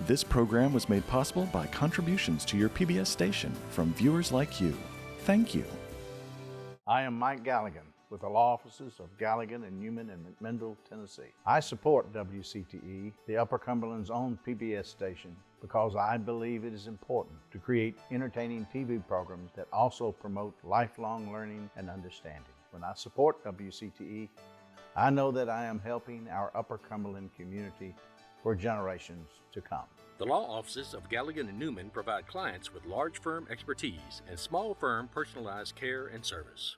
This program was made possible by contributions to your PBS station from viewers like you. Thank you. I am Mike Galligan with the law offices of Galligan and Newman in McMinnville, Tennessee. I support WCTE, the Upper Cumberland's own PBS station, because I believe it is important to create entertaining TV programs that also promote lifelong learning and understanding. When I support WCTE, I know that I am helping our Upper Cumberland community for generations to come. The law offices of Galligan and Newman provide clients with large firm expertise and small firm personalized care and service.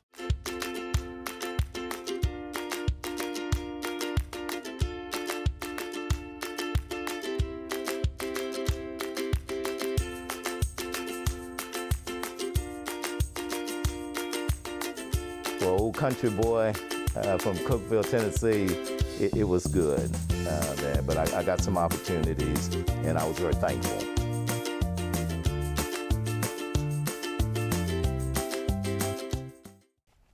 Well, old country boy from Cookeville, Tennessee, it was good there, but I got some opportunities and I was very thankful.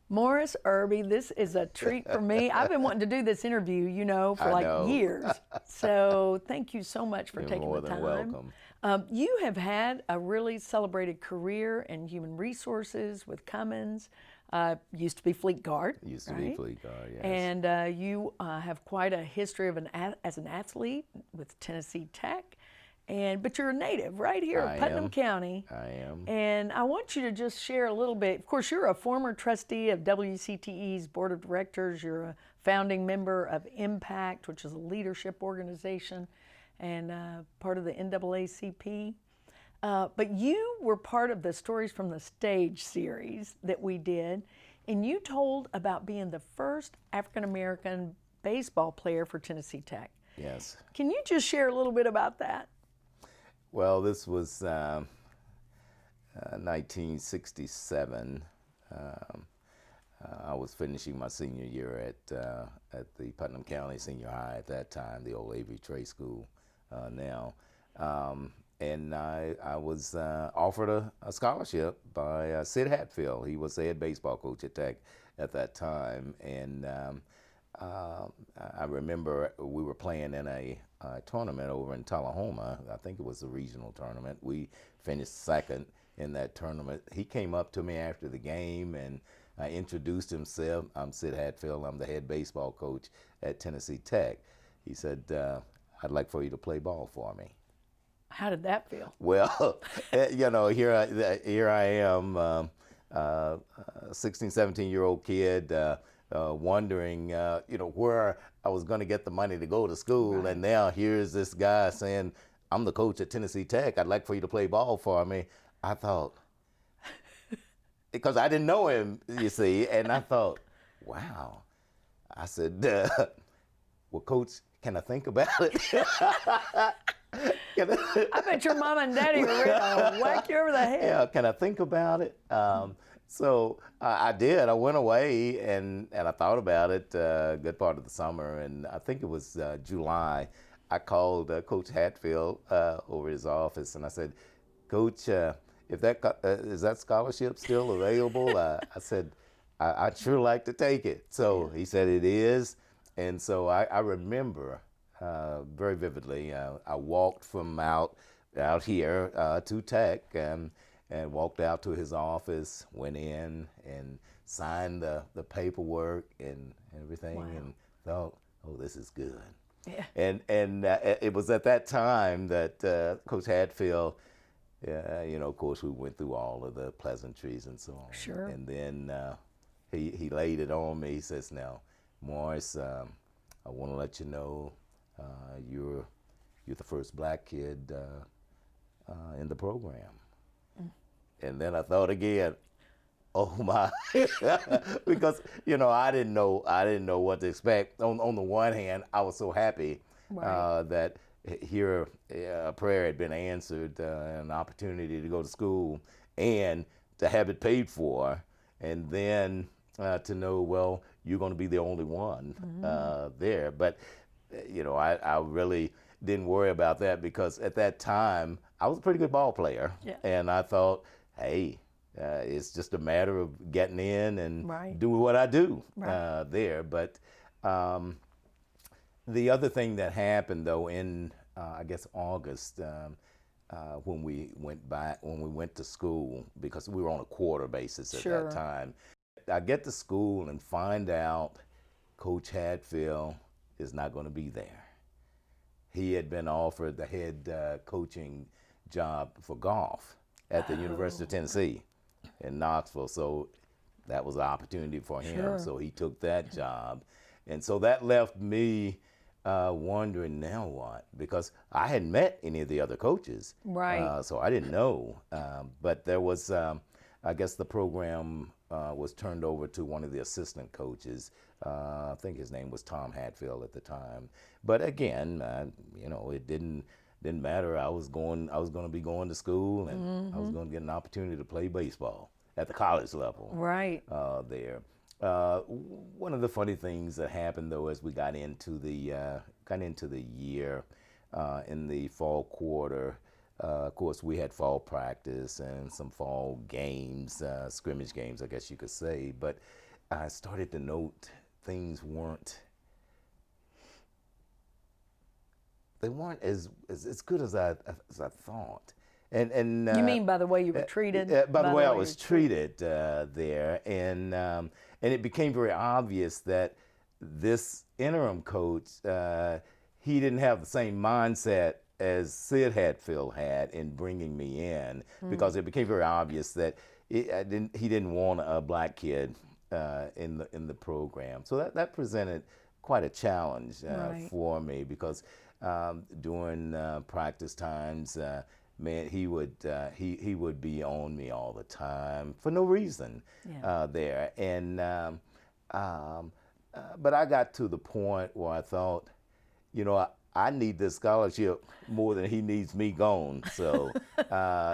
Morris Irby, this is a treat for me. I've been wanting to do this interview, for years. So thank you so much for taking the time. You're more than welcome. You have had a really celebrated career in human resources with Cummins. Used to be Fleet Guard. Used to be Fleet Guard, yes. And you have quite a history of as an athlete with Tennessee Tech. But you're a native right here in Putnam County. I am. And I want you to just share a little bit. Of course, you're a former trustee of WCTE's Board of Directors. You're a founding member of Impact, which is a leadership organization, and part of the NAACP. But you were part of the Stories from the Stage series that we did, and you told about being the first African-American baseball player for Tennessee Tech. Yes. Can you just share a little bit about that? Well, this was 1967. I was finishing my senior year at the Putnam County Senior High at that time, the old Avery Trade School now. And I was offered a scholarship by Sid Hatfield. He was the head baseball coach at Tech at that time. And I remember we were playing in a tournament over in Tullahoma. I think it was a regional tournament. We finished second in that tournament. He came up to me after the game and introduced himself. I'm Sid Hatfield. I'm the head baseball coach at Tennessee Tech. He said, I'd like for you to play ball for me. How did that feel? Well, here I am, 16, 17-year-old kid, wondering, where I was going to get the money to go to school. Right. And now here's this guy saying, I'm the coach at Tennessee Tech. I'd like for you to play ball for me. I thought, because I didn't know him, you see, and I thought, wow. I said, well, Coach, can I think about it? I bet your mom and daddy were ready to whack you over the head. Yeah, can I think about it? So I did. I went away and I thought about it a good part of the summer. And I think it was July. I called Coach Hatfield over his office and I said, Coach, is that scholarship still available? I said, I'd sure like to take it. So he said it is. And so I remember very vividly. I walked from out here to Tech and walked out to his office, went in and signed the paperwork and everything. Wow. And thought, oh, this is good. Yeah. And it was at that time that Coach Hatfield, of course, we went through all of the pleasantries and so on. Sure. And then he laid it on me. He says, now, Morris, I want to let you know you're the first black kid in the program. Mm. And then I thought again, oh my, because I didn't know what to expect. On the one hand, I was so happy that here a prayer had been answered, an opportunity to go to school and to have it paid for, and then to know, well, you're going to be the only one there. But I really didn't worry about that because at that time I was a pretty good ball player, and I thought, hey, it's just a matter of getting in and doing what I do there. But the other thing that happened though in I guess August, when we went to school, because we were on a quarter basis at Sure. that time. I get to school and find out Coach Hatfield is not going to be there. He had been offered the head coaching job for golf at the University of Tennessee in Knoxville. So that was an opportunity for him. Sure. So he took that job. And so that left me wondering, now what? Because I hadn't met any of the other coaches. Right. So I didn't know. But there was, I guess the program was turned over to one of the assistant coaches. I think his name was Tom Hatfield at the time. But again, you know, it didn't matter. I was going to be going to school, and I was going to get an opportunity to play baseball at the college level. Right. There. One of the funny things that happened, though, as we got into the year, in the fall quarter, of course, we had fall practice and some fall games, scrimmage games, I guess you could say. But I started to note things weren't as good as I thought. And You mean by the way you were treated? by the way I was treated there, and it became very obvious that this interim coach, he didn't have the same mindset as Sid Hatfield had in bringing me in, because it became very obvious that he didn't want a black kid in the program. So that presented quite a challenge Right. for me, because during practice times, man, he would be on me all the time for no reason. Yeah. There. And but I got to the point where I thought, you know, I need this scholarship more than he needs me gone. So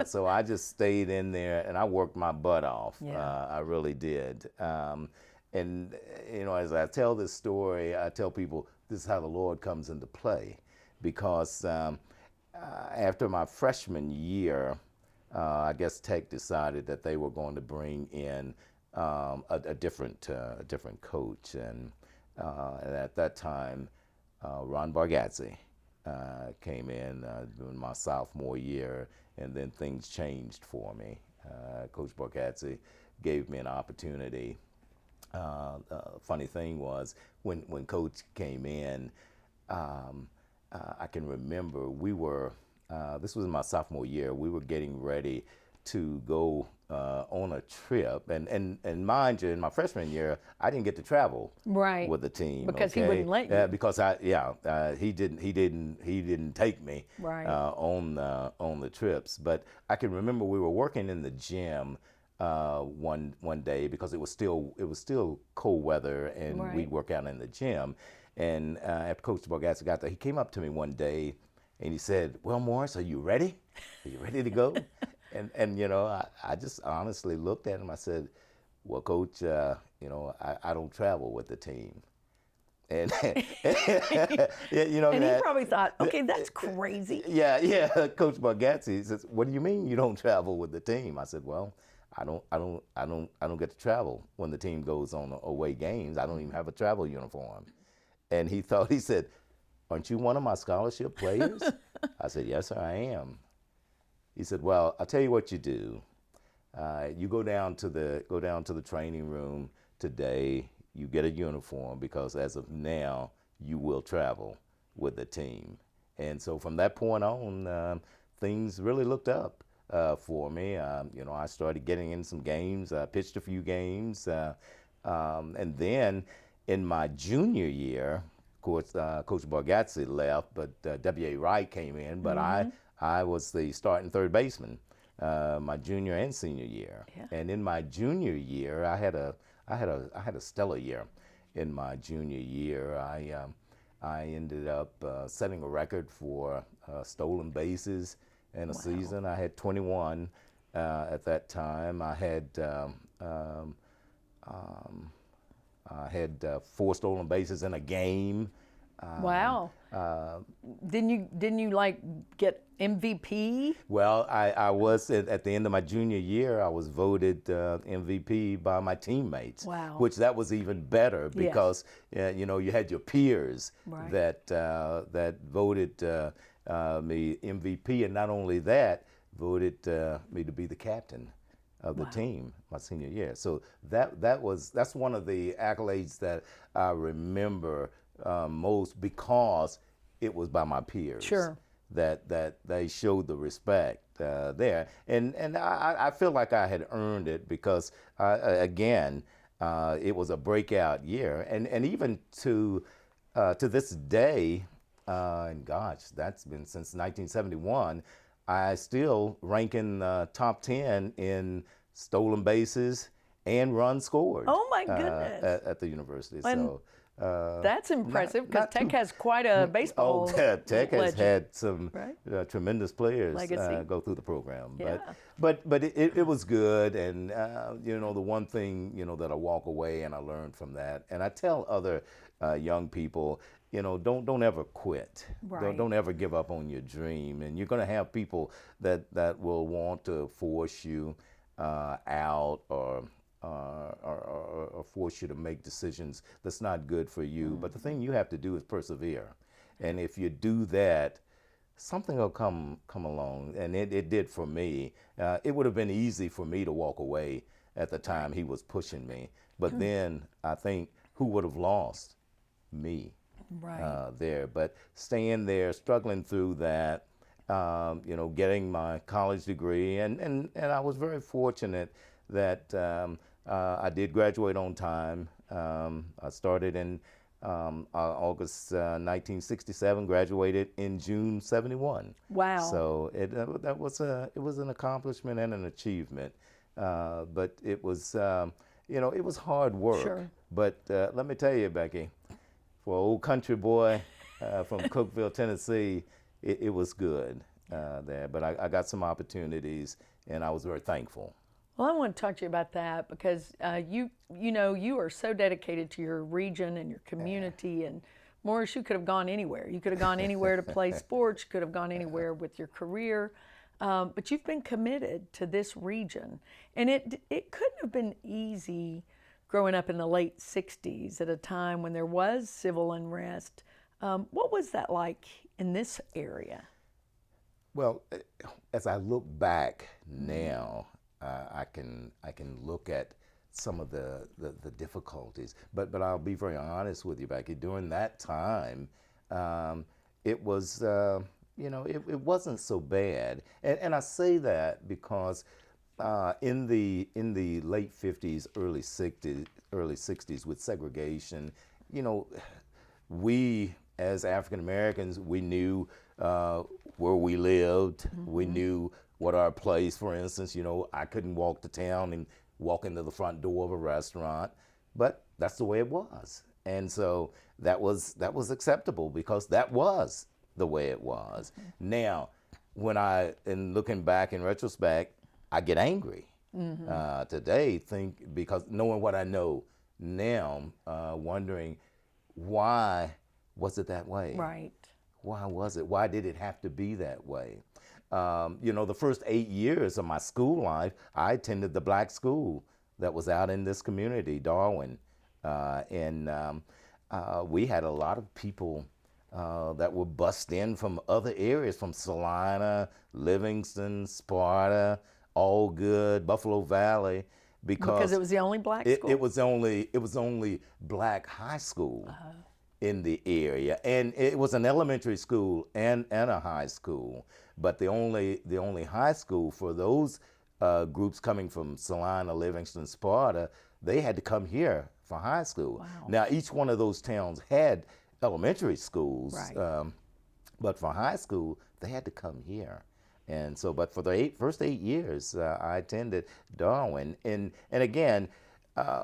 so I just stayed in there and I worked my butt off. Yeah. I really did. And you know, as I tell this story, I tell people this is how the Lord comes into play, because after my freshman year, I guess Tech decided that they were going to bring in a different coach, and at that time, Ron Bargatze came in during my sophomore year, and then things changed for me. Coach Bargatze gave me an opportunity. Funny thing was, when Coach came in, I can remember we were, this was my sophomore year, we were getting ready to go on a trip, and mind you, in my freshman year, I didn't get to travel Right. with the team, Because he okay? wouldn't let you. Because he didn't take me Right. on the trips. But I can remember we were working in the gym one day, because it was still cold weather, and Right. we'd work out in the gym. And after Coach Bargatze got there, he came up to me one day and he said, "Well, Morris, are you ready? Are you ready to go?" and you know, I just honestly looked at him. I said, "Well, Coach, you know, I don't travel with the team." And you know, And he probably thought, okay, that's crazy. yeah. Coach Bargatze says, "What do you mean you don't travel with the team?" I said, "Well, I don't get to travel when the team goes on away games. I don't even have a travel uniform." And he said, "Aren't you one of my scholarship players?" I said, "Yes, sir, I am." He said, "Well, I'll tell you what you do. You go down to the training room today. You get a uniform, because as of now, you will travel with the team." And so from that point on, things really looked up for me. You know, I started getting in some games. I pitched a few games, and then in my junior year, of course, Coach Bargatze left, but W.A. Wright came in. But I was the starting third baseman my junior and senior year. Yeah. And in my junior year, I had a stellar year. In my junior year, I ended up setting a record for stolen bases in a season. I had 21 at that time. I had 4 stolen bases in a game. Wow. Didn't you like get MVP? Well, I was at the end of my junior year. I was voted MVP by my teammates. Wow. Which that was even better, because you know, you had your peers Right. that voted me MVP, and not only that, voted me to be the captain of the team my senior year. So that's one of the accolades that I remember most, because it was by my peers. Sure. That they showed the respect there, and I feel like I had earned it, because again, it was a breakout year, and even to this day, and gosh, that's been since 1971. I still rank in the top 10 in stolen bases and runs scored. Oh my goodness! At the university, And so. That's impressive, because Tech has quite a baseball Tech has legend. had some Right? tremendous players Legacy. go through the program. Yeah. But it was good, and the one thing that I walk away and I learned from that, and I tell other young people, don't ever quit. Right. Don't ever give up on your dream, and you're going to have people that will want to force you out, or force you to make decisions that's not good for you. But the thing you have to do is persevere. And if you do that, something will come along. And it did for me. It would have been easy for me to walk away at the time he was pushing me. But then I think, who would have lost? Me. Right. There. But staying there, struggling through that, getting my college degree. And I was very fortunate that I did graduate on time. I started in August 1967, graduated in June 71. Wow. So it was an accomplishment and an achievement. But it was it was hard work. Sure. But let me tell you, Becky, for an old country boy from Cookeville, Tennessee, it was good there. But I got some opportunities, and I was very thankful. Well, I want to talk to you about that, because you are so dedicated to your region and your community. And Morris, you could have gone anywhere. You could have gone anywhere to play sports. You could have gone anywhere with your career. But you've been committed to this region. And it couldn't have been easy growing up in the late 60s at a time when there was civil unrest. What was that like in this area? Well, as I look back now, I can look at some of the difficulties, but I'll be very honest with you, Becky. During that time, it was it wasn't so bad, and I say that because in the late 50s, early 60s, with segregation, we as African Americans, we knew where we lived. Mm-hmm. We knew what our place, for instance, I couldn't walk to town and walk into the front door of a restaurant, but that's the way it was. And so that was acceptable, because that was the way it was. Mm-hmm. Now, in looking back in retrospect, I get angry. Mm-hmm. Today, because knowing what I know now, wondering, why was it that way? Right. Why was it? Why did it have to be that way? The first 8 years of my school life, I attended the black school that was out in this community, Darwin. And we had a lot of people that were bussed in from other areas, from Salina, Livingston, Sparta, Allgood, Buffalo Valley, because it was the only black school. It was only black high school in the area, and it was an elementary school and a high school. But the only high school for those groups coming from Salina, Livingston, Sparta, they had to come here for high school. Wow. Now, each one of those towns had elementary schools, right. But for high school, they had to come here. And so, but for the first 8 years, I attended Darwin. And again,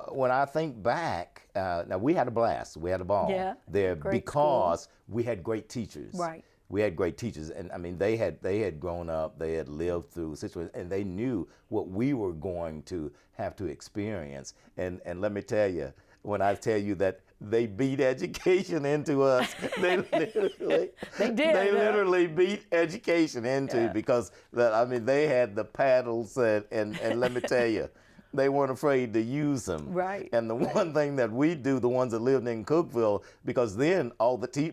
when I think back, now we had a blast, we had a ball there, because school. We had great teachers. Right. We had great teachers, and I mean, they had grown up, they had lived through situations, and they knew what we were going to have to experience. And let me tell you, when I tell you that they beat education into us, they literally beat education into, because they had the paddles, and let me tell you, they weren't afraid to use them. Right. And the one thing that we do, the ones that lived in Cookeville, because then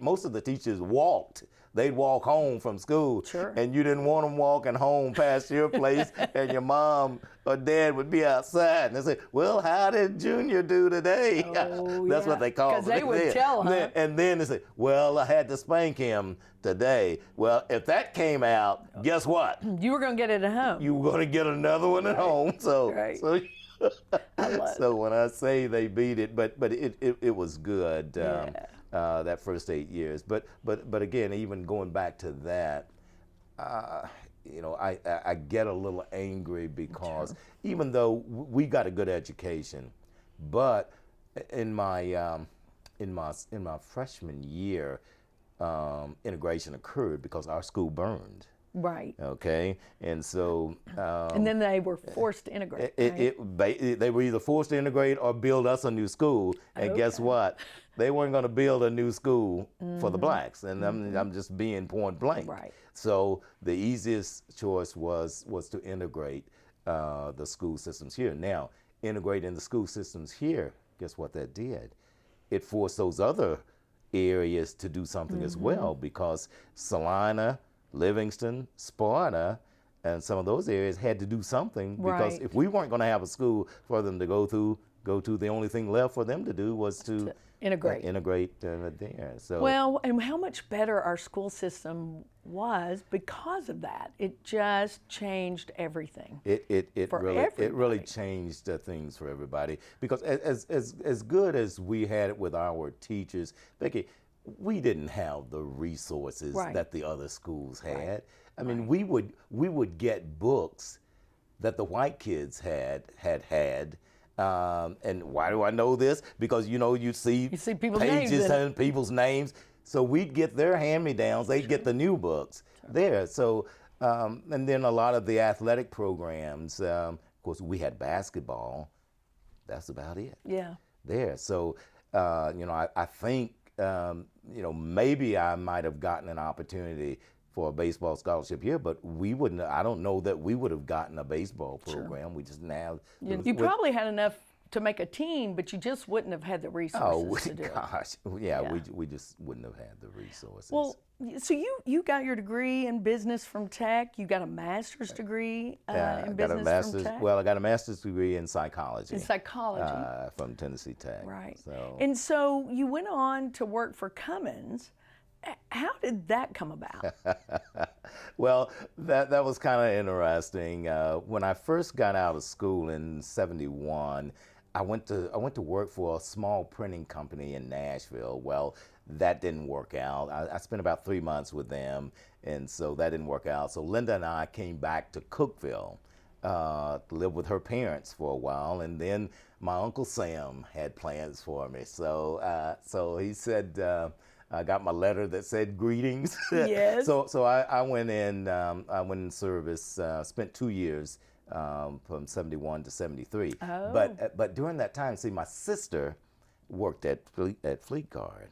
most of the teachers walked they'd walk home from school. Sure. And you didn't want them walking home past your place, and your mom or dad would be outside, and they say, well, how did Junior do today? Oh, That's what they called it. Because they would tell, huh? And then they say, well, I had to spank him today. Well, if that came out, guess what? You were going to get it at home. You were going to get another one at home. So, Right. so when I say they beat it, but it was good. That first 8 years. But again, even going back to that, I get a little angry because even though we got a good education, but in my freshman year, integration occurred because our school burned. Right. Okay, and so and then they were forced to integrate. They were either forced to integrate or build us a new school. And guess what? They weren't going to build a new school for the blacks. And I'm just being point blank. Right. So the easiest choice was to integrate the school systems here. Now, integrating the school systems here, guess what that did? It forced those other areas to do something as well, because Salina, Livingston, Sparta, and some of those areas had to do something, because if we weren't going to have a school for them to go to, the only thing left for them to do was to integrate there. So well, and how much better our school system was because of that. It just changed everything. It really changed things for everybody, because as good as we had it with our teachers, Becky, we didn't have the resources that the other schools had. I mean, we would get books that the white kids had. And why do I know this? Because you see people's pages names and people's names. So we'd get their hand-me-downs. They'd get the new books there. So and then a lot of the athletic programs. Of course, we had basketball. That's about it. Yeah. There. So I think. Maybe I might have gotten an opportunity for a baseball scholarship here, but we wouldn't. I don't know that we would have gotten a baseball program. We just didn't have. You probably had enough to make a team, but you just wouldn't have had the resources to do it. We just wouldn't have had the resources. Well, so you got your degree in business from Tech. You got a master's degree in business from Tech. Well, I got a master's degree in psychology. In psychology. From Tennessee Tech. Right. So. And so you went on to work for Cummins. How did that come about? Well, that was kind of interesting. When I first got out of school in '71, I went to work for a small printing company in Nashville. Well, that didn't work out. I spent about 3 months with them, and so that didn't work out. So Linda and I came back to Cookeville to live with her parents for a while, and then my Uncle Sam had plans for me. So he said, I got my letter that said greetings. Yes. So I went in. I went in service. Spent 2 years from '71 to '73. Oh. But during that time, see, my sister worked at Fleet Guard,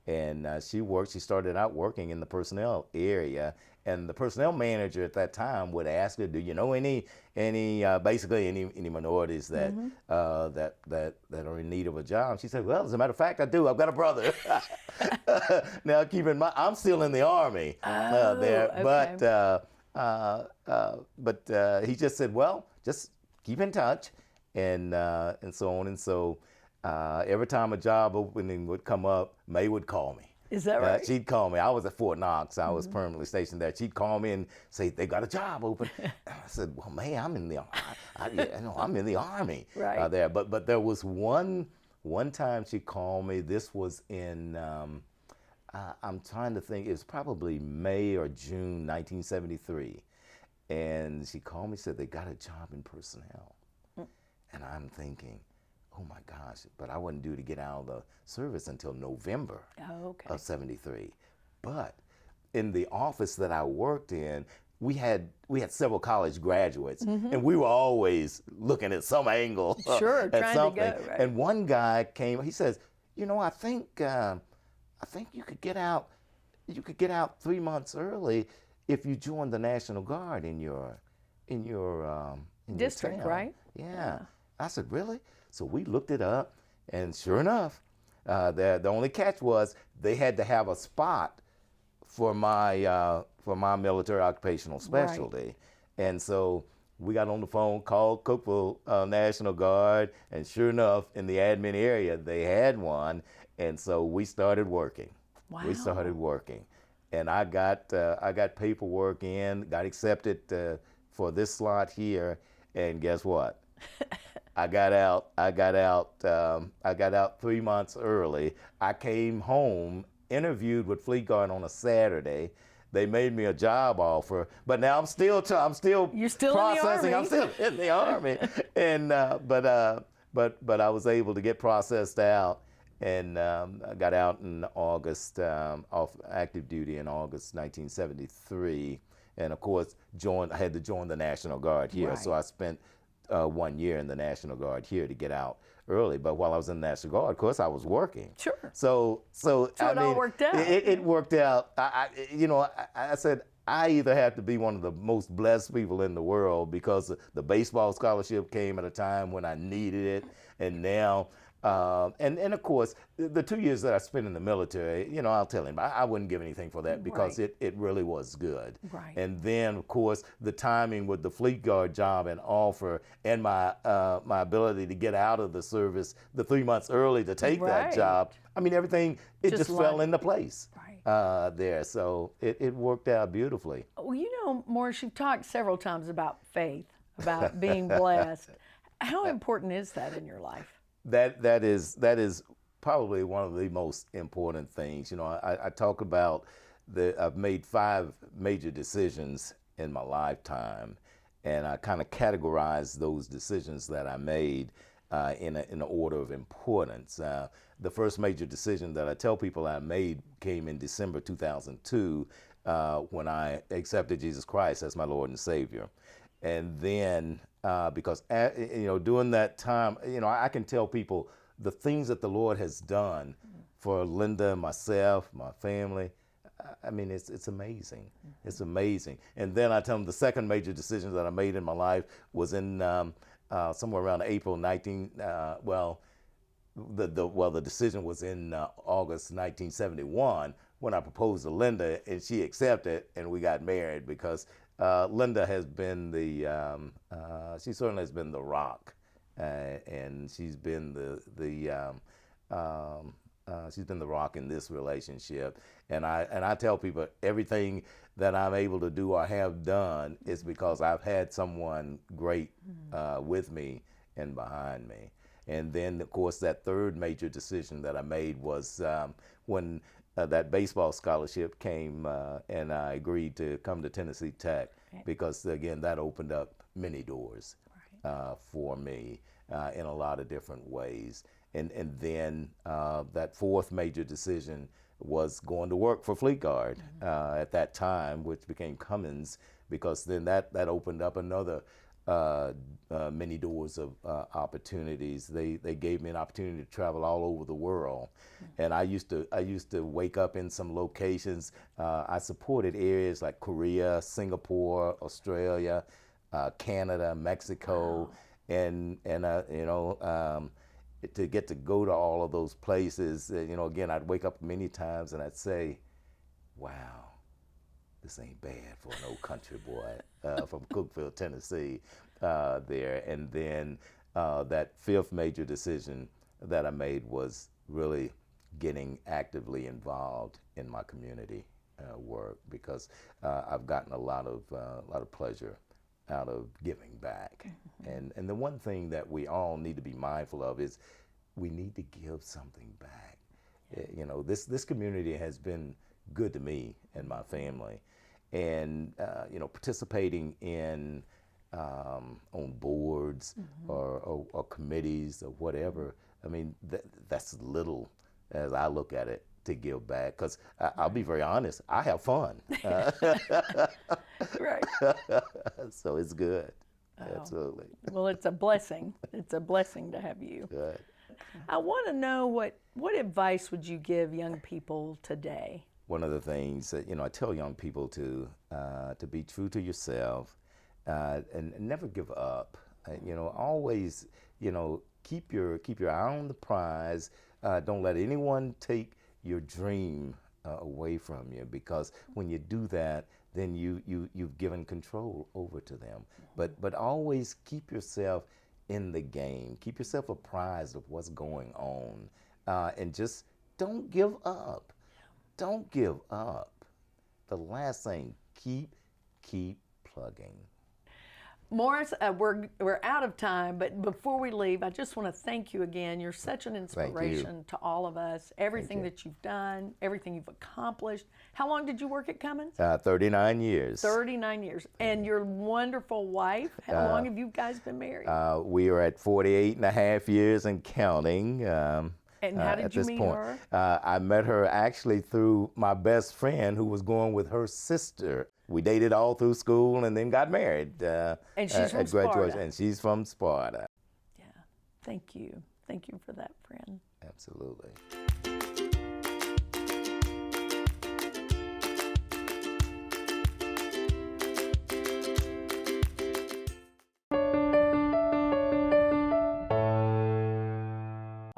and she started out working in the personnel area, and the personnel manager at that time would ask her, do you know any minorities that are in need of a job? She said, well, as a matter of fact, I do. I've got a brother. Now, keep in mind, I'm still in the Army there, okay. but he just said, well, just keep in touch, and so on. And so every time a job opening would come up, May would call me. Is that right? She'd call me. I was at Fort Knox. I was permanently stationed there. She'd call me and say, they got a job open. I said, well, May, I'm in the I'm in the Army there. But there was one time she called me. This was in, I'm trying to think, it was probably May or June 1973. And she called me and said, they got a job in personnel. And I'm thinking, oh my gosh, but I wasn't due to get out of the service until November of '73. But in the office that I worked in, we had several college graduates, and we were always looking at some angle Sure, at trying something. to go, right. And one guy came, he says, I think you could get out 3 months early if you joined the National Guard in your district, town. right? Yeah. I said, really? So we looked it up, and sure enough, the only catch was they had to have a spot for my military occupational specialty. And so we got on the phone, called Cookeville National Guard, and sure enough, in the admin area, they had one. And so we started working. Wow. We started working. And I got paperwork in, got accepted for this slot here, and guess what? I got out 3 months early. I came home, interviewed with Fleet Guard on a Saturday. They made me a job offer, but now I'm still You're still processing. in the Army. I'm still in the Army, and but I was able to get processed out, and I got out in August, off active duty in August 1973, and of course I had to join the National Guard here. Right. So I spent 1 year in the National Guard here to get out early. But while I was in the National Guard, of course, I was working. Sure. So I it all worked out. It worked out. I said, I either have to be one of the most blessed people in the world, because the baseball scholarship came at a time when I needed it, and now, and of course, the 2 years that I spent in the military, I'll tell him, I wouldn't give anything for that, because Right. it really was good. Right. And then, of course, the timing with the Fleet Guard job and offer, and my ability to get out of the service the 3 months early to take that Right. job. I mean, everything, it just fell lined- into place. Right. There. So it worked out beautifully. Well, Morris, you've talked several times about faith, about being blessed. How important is that in your life? That is probably one of the most important things. I talk about I've made 5 major decisions in my lifetime, and I kind of categorize those decisions that I made in an order of importance. The first major decision that I tell people I made came in December 2002, when I accepted Jesus Christ as my Lord and Savior. And then, because during that time, I can tell people the things that the Lord has done for Linda, myself, my family. I mean, it's amazing. It's amazing. And then I tell them the second major decision that I made in my life was in somewhere around April 19. The decision was in August 1971, when I proposed to Linda, and she accepted, and we got married, because Linda has been she certainly has been the rock, and she's been she's been the rock in this relationship. And I tell people, everything that I'm able to do or have done is because I've had someone great with me and behind me. And then, of course, that third major decision that I made was when that baseball scholarship came, and I agreed to come to Tennessee Tech, because, again, that opened up many doors for me in a lot of different ways. And then that fourth major decision was going to work for Fleet Guard at that time, which became Cummins, because then that opened up another many doors of opportunities. They gave me an opportunity to travel all over the world, and I used to wake up in some locations. I supported areas like Korea, Singapore, Australia, Canada, Mexico, and to get to go to all of those places. Again, I'd wake up many times and I'd say, "Wow, this ain't bad for an old country boy from Cookeville, Tennessee." There. And then that fifth major decision that I made was really getting actively involved in my community work, because I've gotten a lot of pleasure out of giving back. And the one thing that we all need to be mindful of is we need to give something back. This community has been good to me and my family. And participating in on boards or committees or whatever, I mean, that's little, as I look at it, to give back. Because I'll be very honest, I have fun. Right. So it's good. Absolutely. Well, it's a blessing. It's a blessing to have you. Good. I want to know what advice would you give young people today? One of the things that I tell young people to be true to yourself, and never give up. Always keep your eye on the prize. Don't let anyone take your dream away from you, because when you do that, then you've given control over to them. But always keep yourself in the game. Keep yourself apprised of what's going on, and just don't give up. Don't give up. The last thing, keep plugging. Morris, we're out of time, but before we leave, I just want to thank you again. You're such an inspiration to all of us. Everything that you've done, everything you've accomplished. How long did you work at Cummins? 39 years. 39 years. And your wonderful wife, how long have you guys been married? We are at 48 and a half years and counting. And how did you meet her? I met her actually through my best friend who was going with her sister. We dated all through school and then got married. And she's from Sparta. And she's from Sparta. Yeah, thank you. Thank you for that, friend. Absolutely.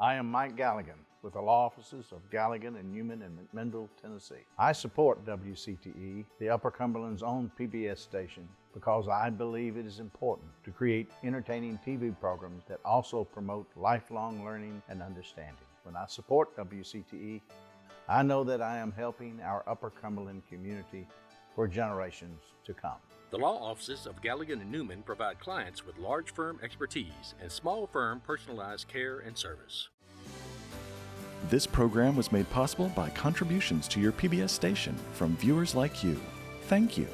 I am Mike Galligan with the law offices of Galligan and Newman in McMinnville, Tennessee. I support WCTE, the Upper Cumberland's own PBS station, because I believe it is important to create entertaining TV programs that also promote lifelong learning and understanding. When I support WCTE, I know that I am helping our Upper Cumberland community for generations to come. The law offices of Galligan and Newman provide clients with large firm expertise and small firm personalized care and service. This program was made possible by contributions to your PBS station from viewers like you. Thank you.